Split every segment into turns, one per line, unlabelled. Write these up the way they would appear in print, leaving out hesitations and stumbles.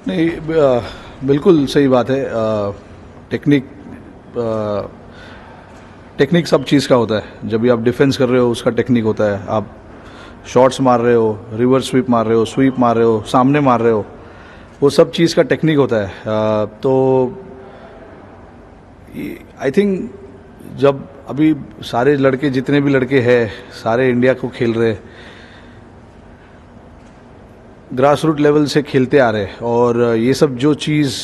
नहीं, बिल्कुल सही बात है। टेक्निक टेक्निक सब चीज़ का होता है। जब भी आप डिफेंस कर रहे हो उसका टेक्निक होता है। आप शॉट्स मार रहे हो, रिवर्स स्वीप मार रहे हो, स्वीप मार रहे हो, सामने मार रहे हो, वो सब चीज़ का टेक्निक होता है। तो आई थिंक जब अभी सारे लड़के, जितने भी लड़के हैं, सारे इंडिया को खेल रहे, ग्रास रूट लेवल से खेलते आ रहे, और ये सब जो चीज़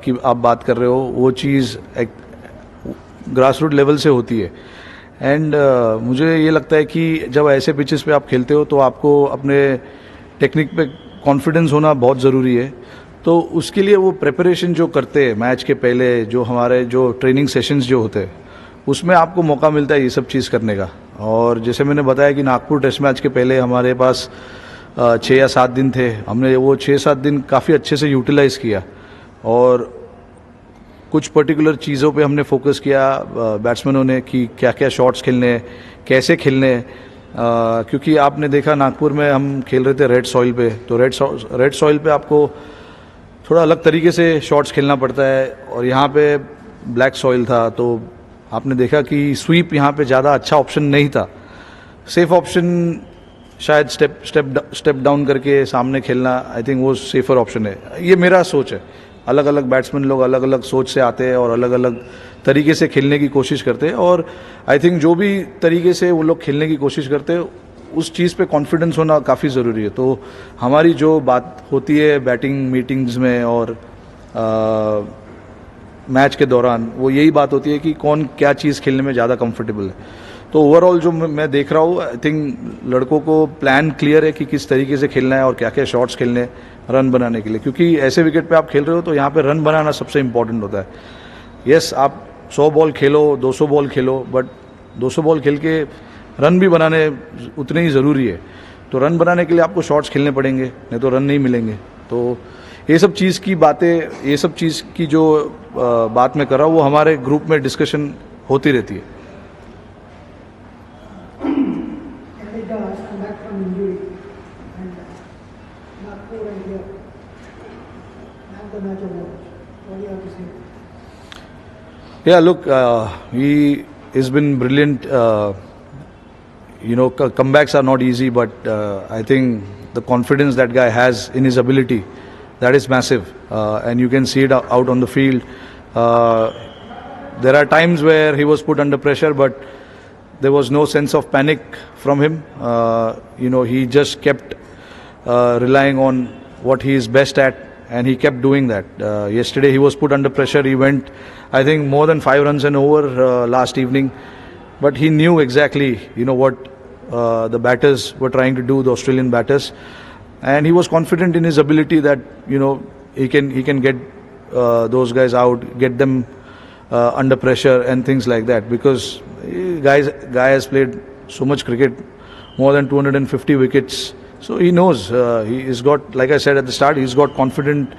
की आप बात कर रहे हो वो चीज़ एक ग्रास रूट लेवल से होती है। एंड मुझे ये लगता है कि जब ऐसे पिचेस पे आप खेलते हो तो आपको अपने टेक्निक पे कॉन्फिडेंस होना बहुत ज़रूरी है। तो उसके लिए वो प्रिपरेशन जो करते हैं मैच के पहले, जो हमारे जो ट्रेनिंग सेशंस जो होते हैं, उसमें आपको मौका मिलता है ये सब चीज़ करने का। और जैसे मैंने बताया कि नागपुर टेस्ट मैच के पहले हमारे पास 6 या 7 दिन थे। हमने वो 6-7 दिन काफ़ी अच्छे से यूटिलाइज़ किया और कुछ पर्टिकुलर चीज़ों पे हमने फोकस किया बैट्समैनों ने कि क्या क्या शॉट्स खेलने हैं, कैसे खेलने हैं। क्योंकि आपने देखा नागपुर में हम खेल रहे थे रेड सॉइल पे, तो रेड सॉइल पे आपको थोड़ा अलग तरीके से शॉट्स खेलना पड़ता है, और यहाँ पे ब्लैक सॉइल था, तो आपने देखा कि स्वीप यहाँ पे ज़्यादा अच्छा ऑप्शन नहीं था। सेफ ऑप्शन शायद स्टेप डाउन करके सामने खेलना, आई थिंक वो सेफर ऑप्शन है। ये मेरा सोच है। अलग अलग बैट्समैन लोग अलग अलग सोच से आते हैं और अलग अलग तरीके से खेलने की कोशिश करते हैं, और आई थिंक जो भी तरीके से वो लोग खेलने की कोशिश करते हैं उस चीज़ पे कॉन्फिडेंस होना काफ़ी ज़रूरी है। तो हमारी जो बात होती है बैटिंग मीटिंग्स में और मैच के दौरान, वो यही बात होती है कि कौन क्या चीज़ खेलने में ज़्यादा कंफर्टेबल है। तो ओवरऑल जो मैं देख रहा हूँ, आई थिंक लड़कों को प्लान क्लियर है कि किस तरीके से खेलना है और क्या क्या शॉट्स खेलने हैं रन बनाने के लिए। क्योंकि ऐसे विकेट पे आप खेल रहे हो तो यहाँ पे रन बनाना सबसे इंपॉर्टेंट होता है। यस, आप 100 ball Khelo, 200 ball Khelo, but 200 ball खेल के रन भी बनाने उतने ही ज़रूरी है। तो रन बनाने के लिए आपको शॉट्स खेलने पड़ेंगे, नहीं तो रन नहीं मिलेंगे। तो ये सब चीज़ की बातें, ये सब चीज़ की जो बात मैं कर रहा हूँ वो हमारे ग्रुप में डिस्कशन होती रहती है। Yeah, look, he has been brilliant. Comebacks are not easy, but I think the confidence that guy has in his ability, that is massive. And you can see it out on the field. There are times where he was put under pressure, but there was no sense of panic from him. He just kept relying on what he is best at, and he kept doing that. Yesterday he was put under pressure. He went, I think, more than 5 runs and over last evening. But he knew exactly, what the batters were trying to do, the Australian batters. And he was confident in his ability that, he can get those guys out, get them under pressure and things like that. Because guy has played so much cricket, more than 250 wickets. So he knows, he's got, like I said at the start, he's got confident,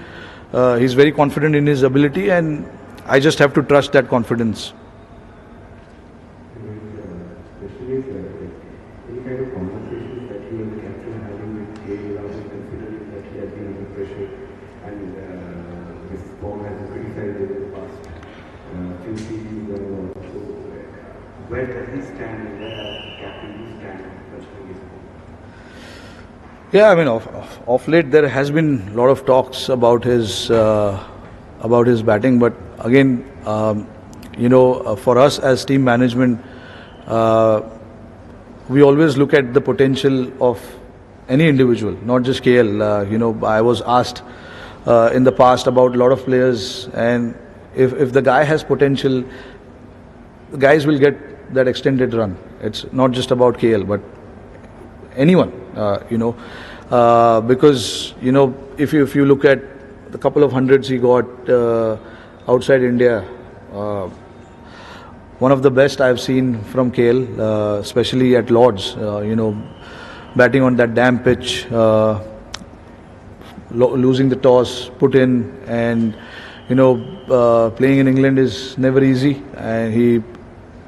he's very confident in his ability, and I just have to trust that confidence.
Especially any kind of conversations that you and the captain having with KL, considering that he has been under pressure and his form has been criticized in the past few seasons and all. So where does he stand and where does the captain stand considering his form?
Yeah, I mean, of late there has been a lot of talks about his batting, but again, for us as team management, we always look at the potential of any individual, not just KL. I was asked in the past about a lot of players, and if the guy has potential, the guys will get that extended run. It's not just about KL, but anyone, because if you look at the couple of hundreds he got outside India, one of the best I've seen from KL, especially at Lords, batting on that damn pitch, losing the toss, put in, and playing in England is never easy, and he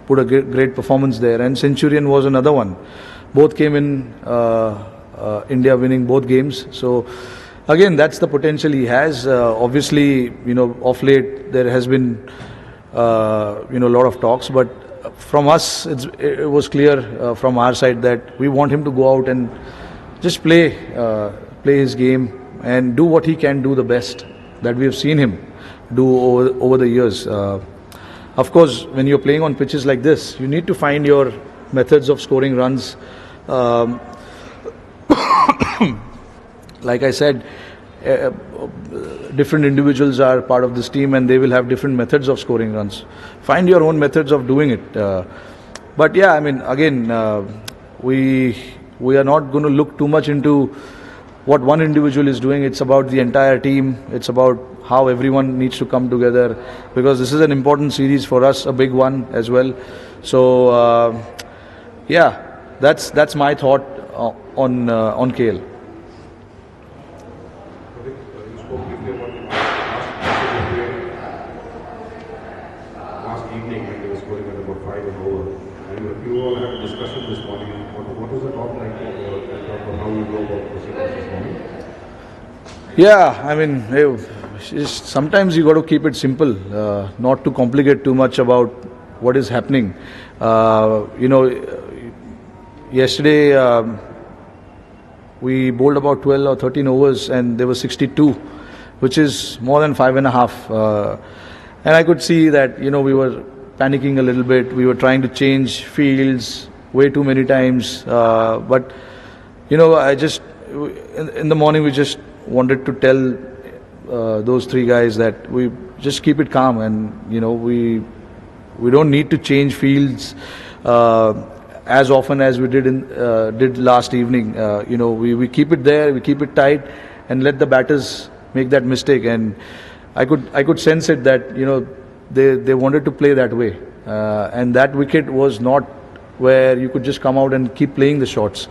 put a great performance there. And Centurion was another one. Both came in India winning both games. So again, that's the potential he has. Obviously, of late there has been a lot of talks, but from us it was clear from our side that we want him to go out and just play his game and do what he can do the best that we have seen him do over the years. Of course, when you're playing on pitches like this, you need to find your methods of scoring runs. Like I said, different individuals are part of this team and they will have different methods of scoring runs. Find your own methods of doing it. But yeah, I mean, again, we are not going to look too much into what one individual is doing. It's about the entire team. It's about how everyone needs to come together, because this is an important series for us, a big one as well. So yeah, that's my thought on KL.
Last evening when they were scoring at about 5 and over, and you all had a discussion this morning. What was the talk like in terms of how you go about proceedings this morning?
Yeah, I mean, sometimes you got to keep it simple, not to complicate too much about what is happening. Yesterday we bowled about 12 or 13 overs and there were 62, which is more than 5.5. And I could see that, we were panicking a little bit. We were trying to change fields way too many times. But, I just, in the morning, we just wanted to tell those three guys that we just keep it calm and, we don't need to change fields as often as we did last evening. We keep it there, we keep it tight and let the batters make that mistake. And I could sense it that they wanted to play that way, and that wicket was not where you could just come out and keep playing the shots.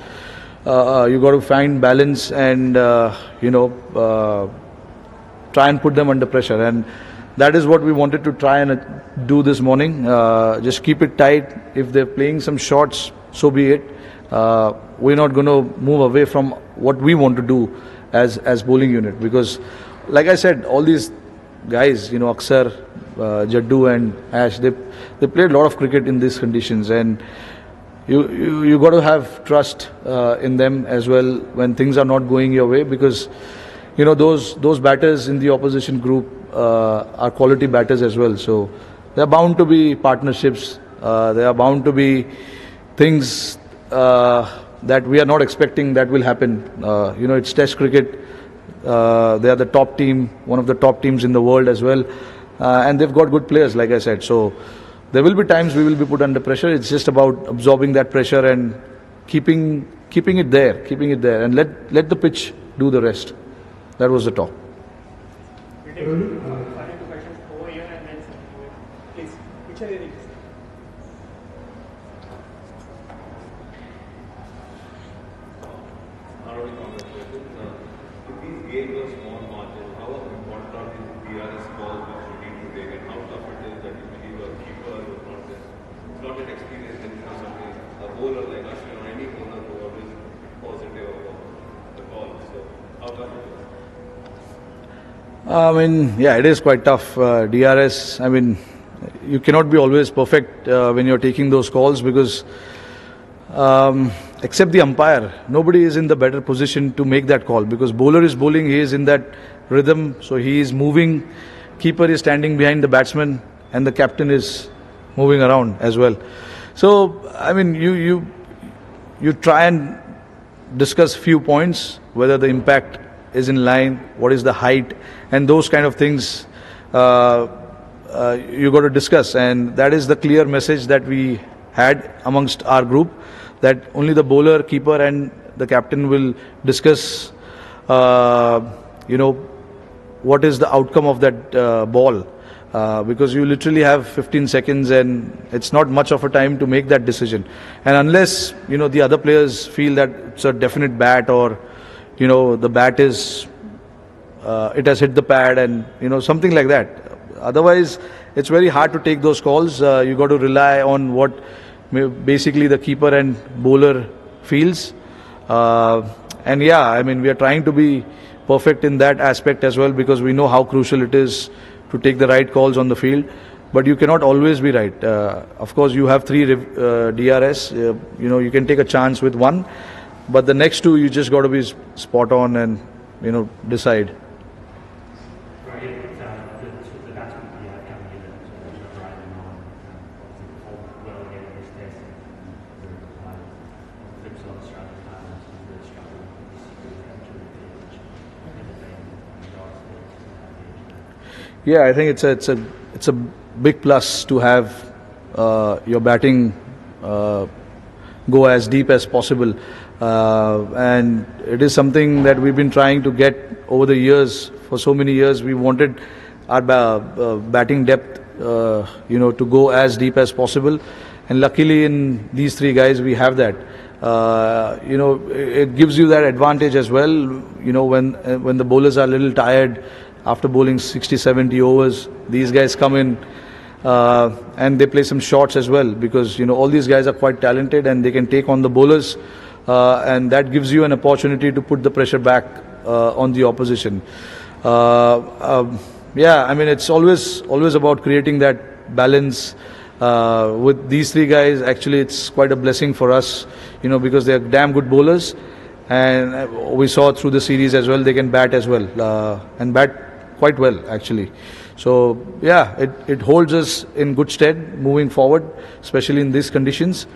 You got to find balance and try and put them under pressure, and that is what we wanted to try and do this morning. Just keep it tight. If they're playing some shots, so be it. We're not going to move away from what we want to do as bowling unit, because like I said, all these guys, Aksar, Jaddu and Ash, they played a lot of cricket in these conditions, and you got to have trust in them as well when things are not going your way, because those batters in the opposition group are quality batters as well. So there are bound to be partnerships. There are bound to be things that we are not expecting that will happen. It's Test cricket. They are the top team, one of the top teams in the world as well, and they've got good players, like I said. So there will be times we will be put under pressure. It's just about absorbing that pressure and keeping it there, and let the pitch do the rest. That was the talk.
We take final two questions over here and then please. Which are the
if these games are small margins, how important are these DRS calls which you need to take, and how tough it is that you believe a keeper who is not an experienced in something, a bowler like Ashwin or any bowler who always positive about the call. So how tough it is?
I mean, yeah, it is quite tough. DRS, I mean, you cannot be always perfect when you're taking those calls, because except the umpire, nobody is in the better position to make that call, because bowler is bowling, he is in that rhythm, so he is moving, keeper is standing behind the batsman, and the captain is moving around as well. So, I mean, you try and discuss few points, whether the impact is in line, what is the height, and those kind of things you got to discuss. And that is the clear message that we had amongst our group, that only the bowler, keeper and the captain will discuss what is the outcome of that ball, because you literally have 15 seconds and it's not much of a time to make that decision. And unless the other players feel that it's a definite bat, or the bat is it has hit the pad, and something like that. Otherwise, it's very hard to take those calls. You got to rely on what basically the keeper and bowler feels. And yeah, I mean, we are trying to be perfect in that aspect as well, because we know how crucial it is to take the right calls on the field. But you cannot always be right. Of course, you have 3 DRS. You can take a chance with 1, but the next 2 you just got to be spot on and decide. Yeah, I think it's a big plus to have your batting go as deep as possible, and it is something that we've been trying to get over the years. For so many years, we wanted our batting depth, to go as deep as possible, and luckily in these 3 guys we have that. It gives you that advantage as well. When the bowlers are a little tired after bowling 60-70 overs, these guys come in and they play some shots as well, because all these guys are quite talented and they can take on the bowlers, and that gives you an opportunity to put the pressure back on the opposition. It's always about creating that balance. With these 3 guys, actually it's quite a blessing for us, because they are damn good bowlers, and we saw through the series as well, they can bat as well, and bat quite well actually. So yeah, it holds us in good stead moving forward, especially in these conditions.